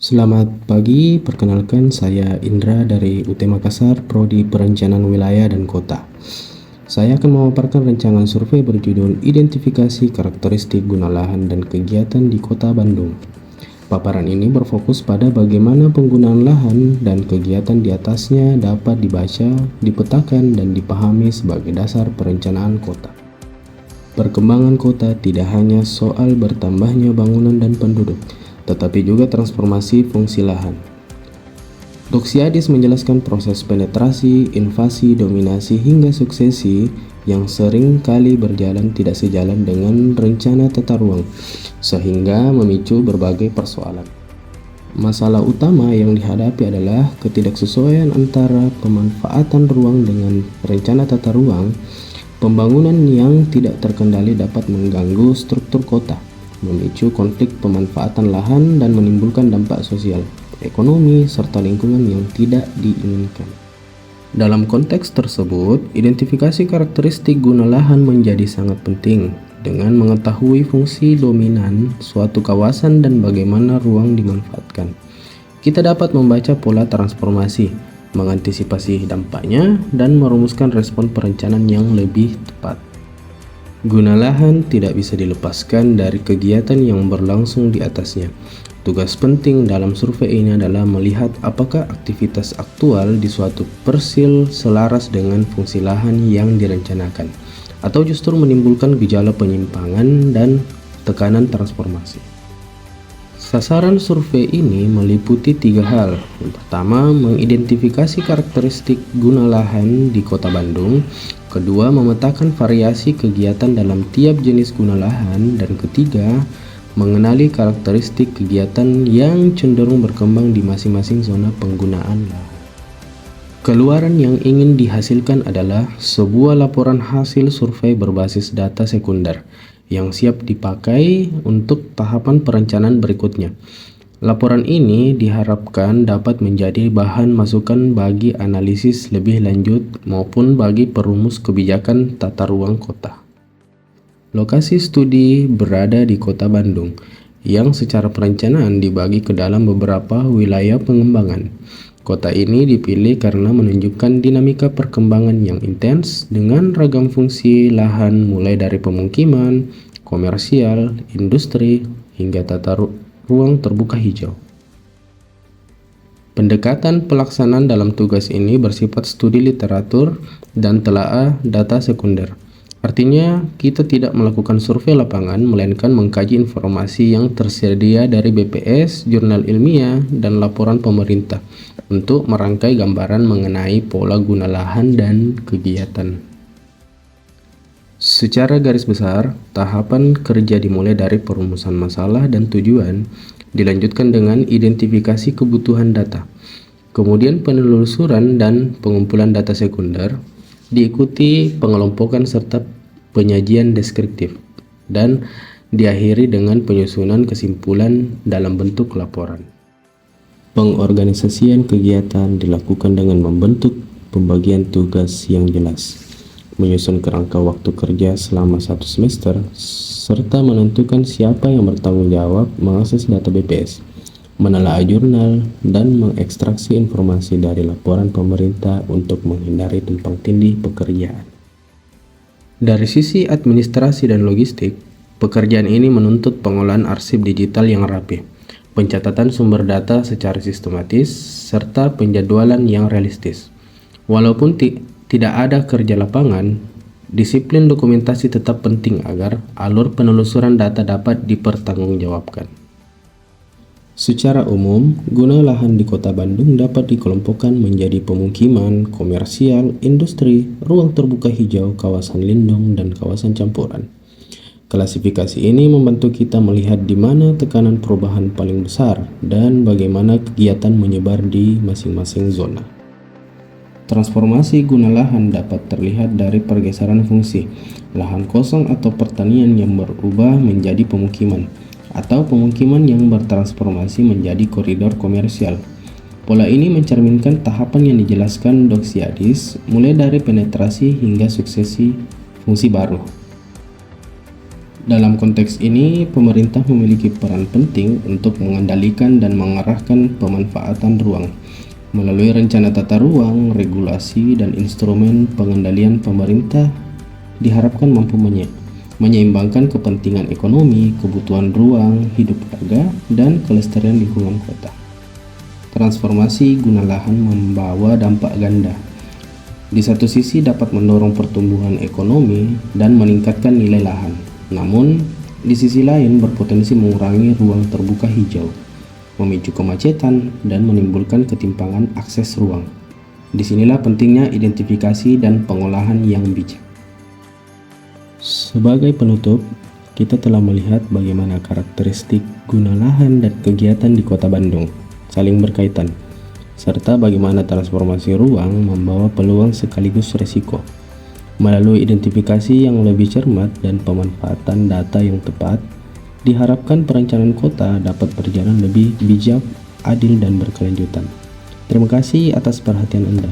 Selamat pagi, perkenalkan saya Indra dari UT Makassar, Prodi Perencanaan Wilayah dan Kota. Saya akan memaparkan rancangan survei berjudul Identifikasi Karakteristik Guna Lahan dan Kegiatan di Kota Bandung. Paparan ini berfokus pada bagaimana penggunaan lahan dan kegiatan di atasnya dapat dibaca, dipetakan, dan dipahami sebagai dasar perencanaan kota. Perkembangan kota tidak hanya soal bertambahnya bangunan dan penduduk, tetapi juga transformasi fungsi lahan. Doxiadis menjelaskan proses penetrasi, invasi, dominasi, hingga suksesi yang sering kali berjalan tidak sejalan dengan rencana tata ruang, sehingga memicu berbagai persoalan. Masalah utama yang dihadapi adalah ketidaksesuaian antara pemanfaatan ruang dengan rencana tata ruang. Pembangunan yang tidak terkendali dapat mengganggu struktur kota, memicu konflik pemanfaatan lahan dan menimbulkan dampak sosial, ekonomi, serta lingkungan yang tidak diinginkan. Dalam konteks tersebut, identifikasi karakteristik guna lahan menjadi sangat penting. Dengan mengetahui fungsi dominan suatu kawasan dan bagaimana ruang dimanfaatkan, kita dapat membaca pola transformasi, mengantisipasi dampaknya, dan merumuskan respon perencanaan yang lebih tepat. Guna lahan tidak bisa dilepaskan dari kegiatan yang berlangsung di atasnya. Tugas penting dalam survei ini adalah melihat apakah aktivitas aktual di suatu persil selaras dengan fungsi lahan yang direncanakan, atau justru menimbulkan gejala penyimpangan dan tekanan transformasi. Sasaran survei ini meliputi 3 hal. Yang pertama, mengidentifikasi karakteristik guna lahan di Kota Bandung. Kedua, memetakan variasi kegiatan dalam tiap jenis guna lahan. Dan ketiga, mengenali karakteristik kegiatan yang cenderung berkembang di masing-masing zona penggunaan lahan. Keluaran yang ingin dihasilkan adalah sebuah laporan hasil survei berbasis data sekunder yang siap dipakai untuk tahapan perencanaan berikutnya. Laporan ini diharapkan dapat menjadi bahan masukan bagi analisis lebih lanjut maupun bagi perumus kebijakan tata ruang kota. Lokasi studi berada di Kota Bandung, yang secara perencanaan dibagi ke dalam beberapa wilayah pengembangan. Kota ini dipilih karena menunjukkan dinamika perkembangan yang intens dengan ragam fungsi lahan mulai dari pemukiman, komersial, industri, hingga tata ruang terbuka hijau. Pendekatan pelaksanaan dalam tugas ini bersifat studi literatur dan telaah data sekunder. Artinya, kita tidak melakukan survei lapangan, melainkan mengkaji informasi yang tersedia dari BPS, jurnal ilmiah, dan laporan pemerintah untuk merangkai gambaran mengenai pola guna lahan dan kegiatan. Secara garis besar, tahapan kerja dimulai dari perumusan masalah dan tujuan, dilanjutkan dengan identifikasi kebutuhan data, kemudian penelusuran dan pengumpulan data sekunder, diikuti pengelompokan serta penyajian deskriptif, dan diakhiri dengan penyusunan kesimpulan dalam bentuk laporan. Pengorganisasian kegiatan dilakukan dengan membentuk pembagian tugas yang jelas, menyusun kerangka waktu kerja selama 1 semester, serta menentukan siapa yang bertanggung jawab mengakses data BPS, menelaah jurnal, dan mengekstraksi informasi dari laporan pemerintah untuk menghindari tumpang tindih pekerjaan. Dari sisi administrasi dan logistik, pekerjaan ini menuntut pengolahan arsip digital yang rapi, pencatatan sumber data secara sistematis, serta penjadwalan yang realistis. Walaupun tidak ada kerja lapangan, disiplin dokumentasi tetap penting agar alur penelusuran data dapat dipertanggungjawabkan. Secara umum, guna lahan di Kota Bandung dapat dikelompokkan menjadi pemukiman, komersial, industri, ruang terbuka hijau, kawasan lindung, dan kawasan campuran. Klasifikasi ini membantu kita melihat di mana tekanan perubahan paling besar dan bagaimana kegiatan menyebar di masing-masing zona. Transformasi guna lahan dapat terlihat dari pergeseran fungsi, lahan kosong atau pertanian yang berubah menjadi pemukiman, atau pemukiman yang bertransformasi menjadi koridor komersial. Pola ini mencerminkan tahapan yang dijelaskan Doxiadis, mulai dari penetrasi hingga suksesi fungsi baru. Dalam konteks ini, pemerintah memiliki peran penting untuk mengendalikan dan mengarahkan pemanfaatan ruang. Melalui rencana tata ruang, regulasi, dan instrumen pengendalian pemerintah diharapkan mampu menyeimbangkan kepentingan ekonomi, kebutuhan ruang, hidup warga, dan kelestarian lingkungan kota. Transformasi guna lahan membawa dampak ganda. Di satu sisi dapat mendorong pertumbuhan ekonomi dan meningkatkan nilai lahan. Namun, di sisi lain berpotensi mengurangi ruang terbuka hijau, memicu kemacetan, dan menimbulkan ketimpangan akses ruang. Disinilah pentingnya identifikasi dan pengolahan yang bijak. Sebagai penutup, kita telah melihat bagaimana karakteristik guna lahan dan kegiatan di Kota Bandung saling berkaitan, serta bagaimana transformasi ruang membawa peluang sekaligus resiko. Melalui identifikasi yang lebih cermat dan pemanfaatan data yang tepat, diharapkan perencanaan kota dapat berjalan lebih bijak, adil, dan berkelanjutan. Terima kasih atas perhatian Anda.